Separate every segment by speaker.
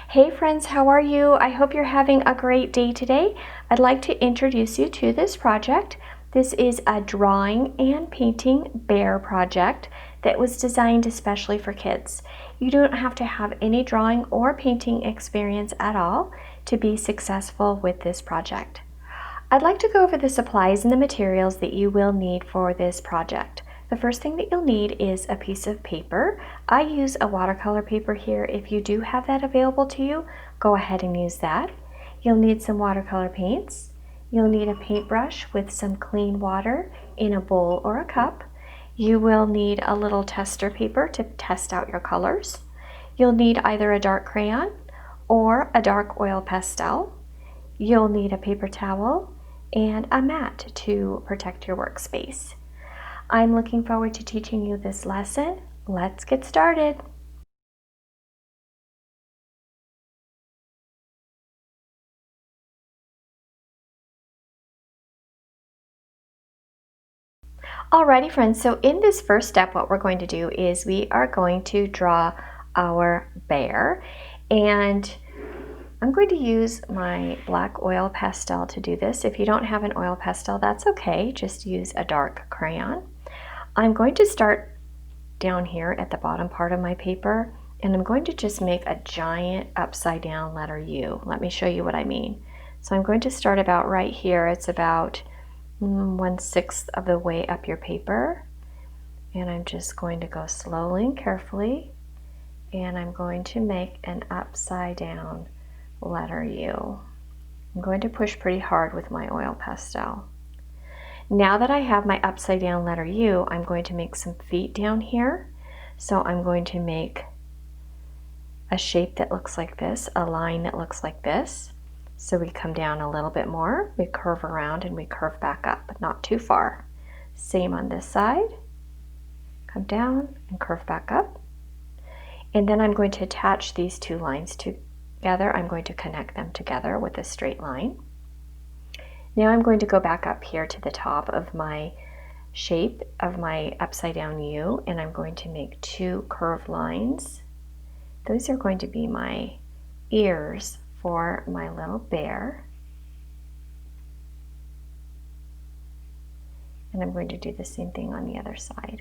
Speaker 1: Hey friends, how are you? I hope you're having a great day today. I'd like to introduce you to this project. This is a drawing and painting bear project that was designed especially for kids. You don't have to have any drawing or painting experience at all to be successful with this project. I'd like to go over the supplies and the materials that you will need for this project. The first thing that you'll need is a piece of paper. I use a watercolor paper here. If you do have that available to you, go ahead and use that. You'll need some watercolor paints. You'll need a paintbrush with some clean water in a bowl or a cup. You will need a little tester paper to test out your colors. You'll need either a dark crayon or a dark oil pastel. You'll need a paper towel and a mat to protect your workspace. I'm looking forward to teaching you this lesson. Let's get started. Alrighty friends, so in this first step what we're going to do is we are going to draw our bear, and I'm going to use my black oil pastel to do this. If you don't have an oil pastel, that's okay, just use a dark crayon. I'm going to start down here at the bottom part of my paper, and I'm going to just make a giant upside down letter U. Let me show you what I mean. So I'm going to start about right here. It's about 1/6 of the way up your paper, and I'm just going to go slowly and carefully, and I'm going to make an upside down letter U. I'm going to push pretty hard with my oil pastel. Now that I have my upside down letter U, I'm going to make some feet down here. So I'm going to make a shape that looks like this, a line that looks like this. So we come down a little bit more, we curve around and we curve back up, but not too far. Same on this side, come down and curve back up. And then I'm going to attach these two lines together. I'm going to connect them together with a straight line. Now I'm going to go back up here to the top of my shape of my upside down U, and I'm going to make two curved lines. Those are going to be my ears for my little bear. And I'm going to do the same thing on the other side.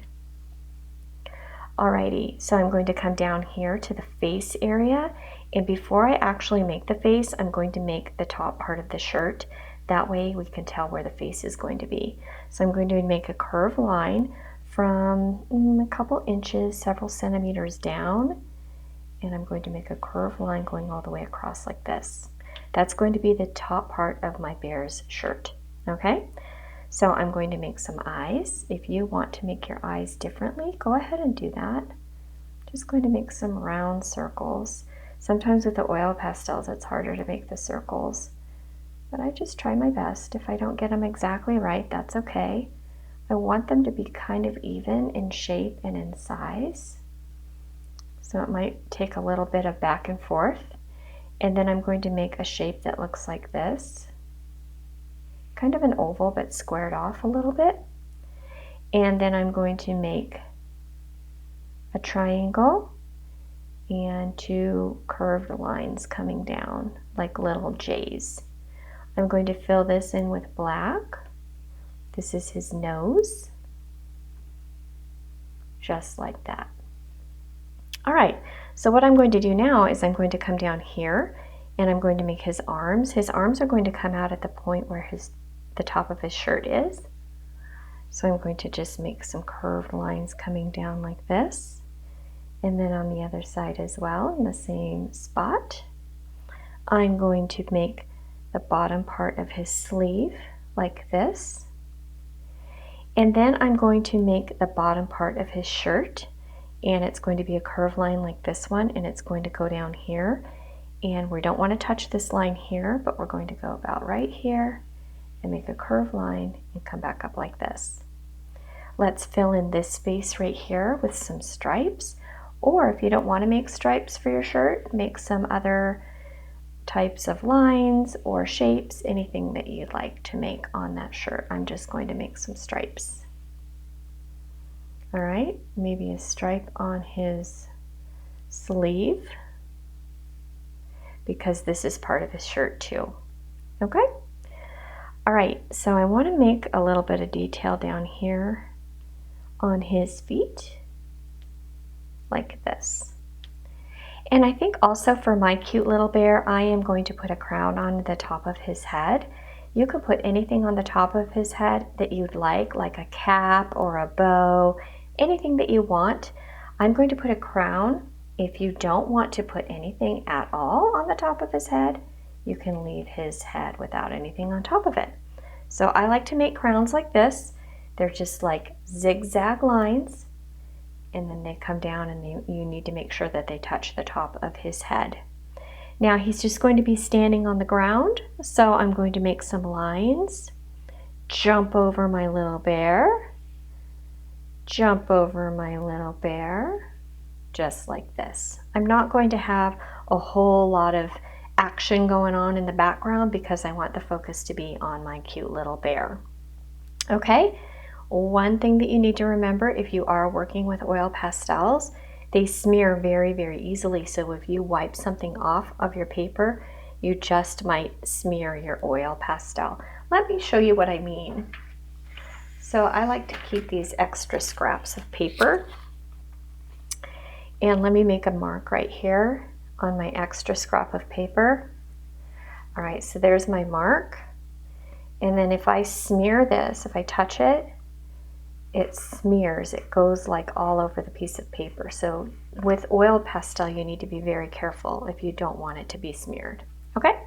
Speaker 1: Alrighty, so I'm going to come down here to the face area, and before I actually make the face, I'm going to make the top part of the shirt. That way we can tell where the face is going to be. So I'm going to make a curved line from a couple inches, several centimeters down, and I'm going to make a curved line going all the way across like this. That's going to be the top part of my bear's shirt, okay? So I'm going to make some eyes. If you want to make your eyes differently, go ahead and do that. Just going to make some round circles. Sometimes with the oil pastels, it's harder to make the circles, but I just try my best. If I don't get them exactly right, that's okay. I want them to be kind of even in shape and in size. So it might take a little bit of back and forth. And then I'm going to make a shape that looks like this. Kind of an oval, but squared off a little bit. And then I'm going to make a triangle and two curved lines coming down like little J's. I'm going to fill this in with black. This is his nose, just like that. All right, so what I'm going to do now is I'm going to come down here and I'm going to make his arms. His arms are going to come out at the point where the top of his shirt is. So I'm going to just make some curved lines coming down like this. And then on the other side as well, in the same spot, I'm going to make the bottom part of his sleeve like this. And then I'm going to make the bottom part of his shirt, and it's going to be a curved line like this one, and it's going to go down here. And we don't want to touch this line here, but we're going to go about right here and make a curved line and come back up like this. Let's fill in this space right here with some stripes, or if you don't want to make stripes for your shirt, make some other types of lines or shapes, anything that you'd like to make on that shirt. I'm just going to make some stripes. All right, maybe a stripe on his sleeve. because this is part of his shirt too. Okay? All right, so I want to make a little bit of detail down here on his feet, like this. And I think also for my cute little bear, I am going to put a crown on the top of his head. You could put anything on the top of his head that you'd like a cap or a bow, anything that you want. I'm going to put a crown. If you don't want to put anything at all on the top of his head, you can leave his head without anything on top of it. So I like to make crowns like this. They're just like zigzag lines, and then they come down, and you need to make sure that they touch the top of his head. Now he's just going to be standing on the ground, so I'm going to make some lines. Jump over my little bear. Jump over my little bear. Just like this. I'm not going to have a whole lot of action going on in the background because I want the focus to be on my cute little bear. Okay? One thing that you need to remember if you are working with oil pastels, they smear very, very easily. So if you wipe something off of your paper, you just might smear your oil pastel. Let me show you what I mean. So I like to keep these extra scraps of paper. And let me make a mark right here on my extra scrap of paper. All right, so there's my mark. And then if I smear this, if I touch it, it smears. It goes like all over the piece of paper. So with oil pastel, you need to be very careful if you don't want it to be smeared. Okay?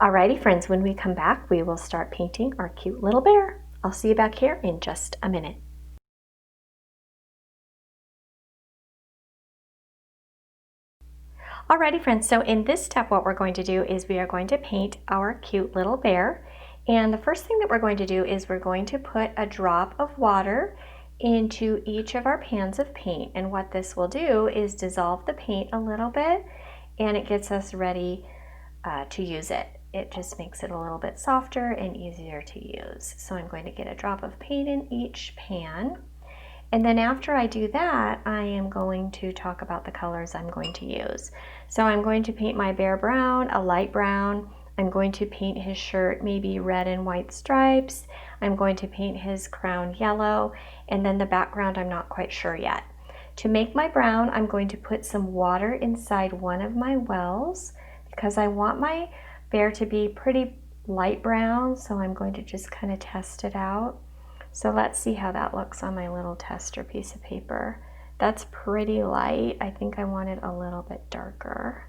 Speaker 1: Alrighty, friends, when we come back, we will start painting our cute little bear. I'll see you back here in just a minute. Alrighty, friends, so in this step, what we're going to do is we are going to paint our cute little bear. And the first thing that we're going to do is we're going to put a drop of water into each of our pans of paint. And what this will do is dissolve the paint a little bit, and it gets us ready to use it. It just makes it a little bit softer and easier to use. So I'm going to get a drop of paint in each pan. And then after I do that, I am going to talk about the colors I'm going to use. So I'm going to paint my bear brown, a light brown. I'm going to paint his shirt maybe red and white stripes. I'm going to paint his crown yellow, and then the background I'm not quite sure yet. To make my brown, I'm going to put some water inside one of my wells because I want my bear to be pretty light brown, so I'm going to just kind of test it out. So let's see how that looks on my little tester piece of paper. That's pretty light. I think I want it a little bit darker.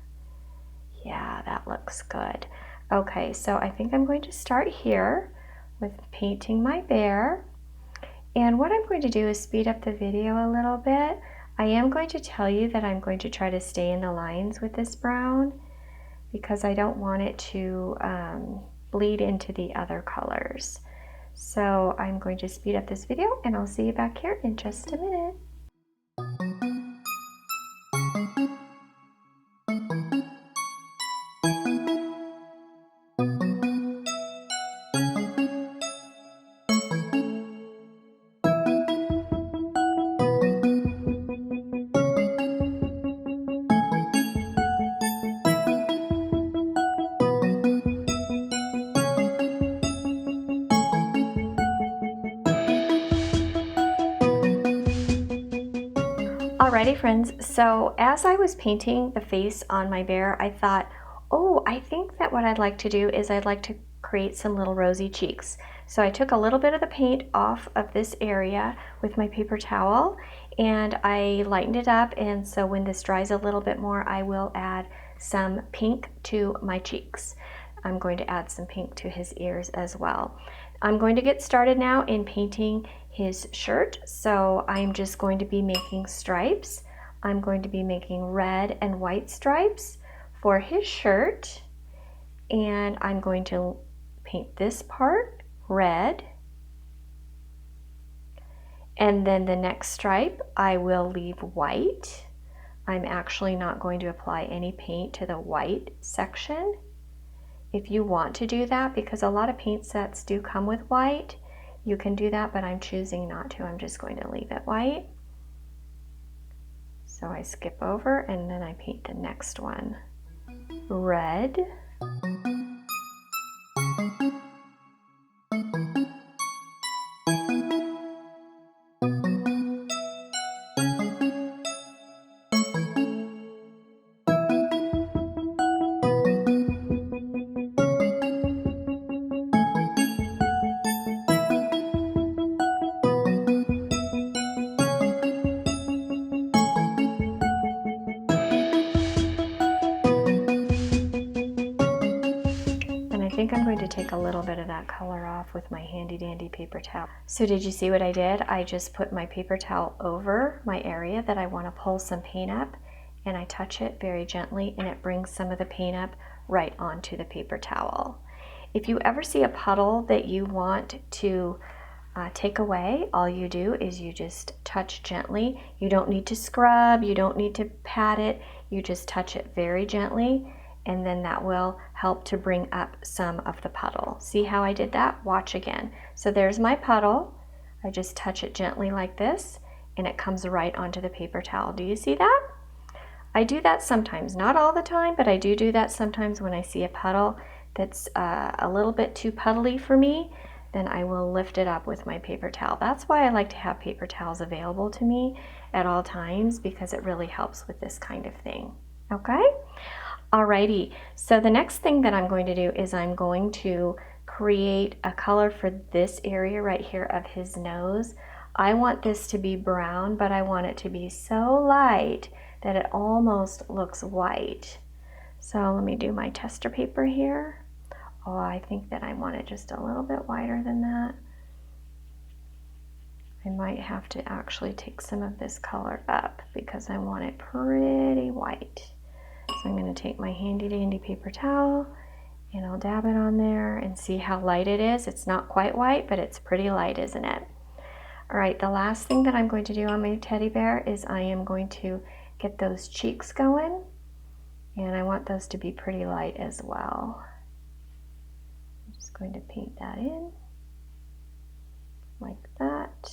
Speaker 1: Yeah, that looks good. Okay, so I think I'm going to start here with painting my bear. And what I'm going to do is speed up the video a little bit. I am going to tell you that I'm going to try to stay in the lines with this brown because I don't want it to bleed into the other colors. So I'm going to speed up this video, and I'll see you back here in just a minute. Alrighty, friends, so as I was painting the face on my bear, I thought, oh, I think that what I'd like to do is I'd like to create some little rosy cheeks. So I took a little bit of the paint off of this area with my paper towel, and I lightened it up, and so when this dries a little bit more, I will add some pink to my cheeks. I'm going to add some pink to his ears as well. I'm going to get started now in painting his shirt, so I'm just going to be making stripes. I'm going to be making red and white stripes for his shirt, and I'm going to paint this part red, and then the next stripe I will leave white. I'm actually not going to apply any paint to the white section. If you want to do that, because a lot of paint sets do come with white, you can do that, but I'm choosing not to. I'm just going to leave it white. So I skip over and then I paint the next one. red, I think I'm going to take a little bit of that color off with my handy dandy paper towel. So did you see what I did? I just put my paper towel over my area that I want to pull some paint up, and I touch it very gently and it brings some of the paint up right onto the paper towel. If you ever see a puddle that you want to take away, all you do is you just touch gently. You don't need to scrub, you don't need to pat it, you just touch it very gently, and then that will help to bring up some of the puddle. See how I did that? Watch again. So there's my puddle. I just touch it gently like this, and it comes right onto the paper towel. Do you see that? I do that sometimes, not all the time, but I do that sometimes when I see a puddle that's a little bit too puddly for me. Then I will lift it up with my paper towel. That's why I like to have paper towels available to me at all times, because it really helps with this kind of thing. Okay? Alrighty, so the next thing that I'm going to do is I'm going to create a color for this area right here of his nose. I want this to be brown, but I want it to be so light that it almost looks white. So let me do my tester paper here. Oh, I think that I want it just a little bit whiter than that. I might have to actually take some of this color up because I want it pretty white. So I'm going to take my handy dandy paper towel and I'll dab it on there and see how light it is. It's not quite white, but it's pretty light, isn't it? All right, the last thing that I'm going to do on my teddy bear is I am going to get those cheeks going, and I want those to be pretty light as well. I'm just going to paint that in like that.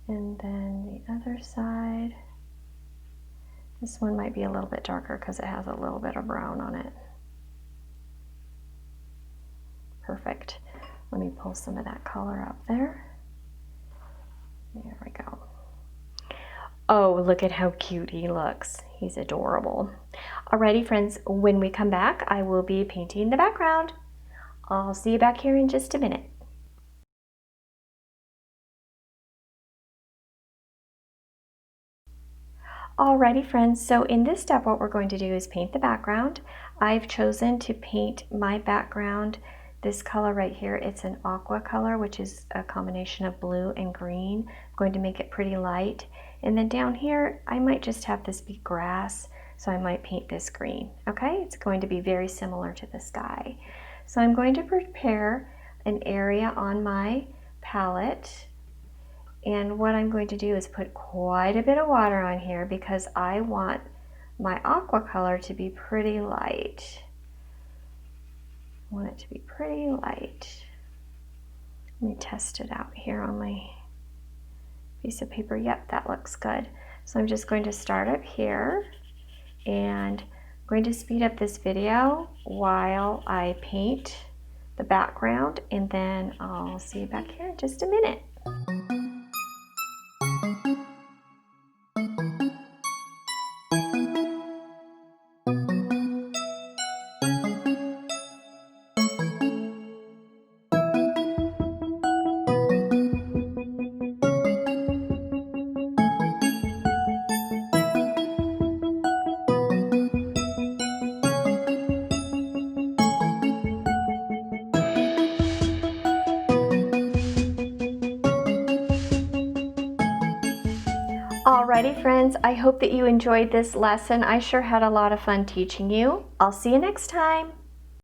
Speaker 1: And then the other side. This one might be a little bit darker because it has a little bit of brown on it. Perfect. Let me pull some of that color up there. There we go. Oh, look at how cute he looks. He's adorable. Alrighty, friends, when we come back, I will be painting the background. I'll see you back here in just a minute. Alrighty, friends, so in this step what we're going to do is paint the background. I've chosen to paint my background this color right here. It's an aqua color, which is a combination of blue and green. I'm going to make it pretty light. And then down here, I might just have this be grass, so I might paint this green. Okay, it's going to be very similar to the sky. So I'm going to prepare an area on my palette. And what I'm going to do is put quite a bit of water on here because I want my aqua color to be pretty light. I want it to be pretty light. Let me test it out here on my piece of paper. Yep, that looks good. So I'm just going to start up here and I'm going to speed up this video while I paint the background, and then I'll see you back here in just a minute. Alrighty, friends, I hope that you enjoyed this lesson. I sure had a lot of fun teaching you. I'll see you next time.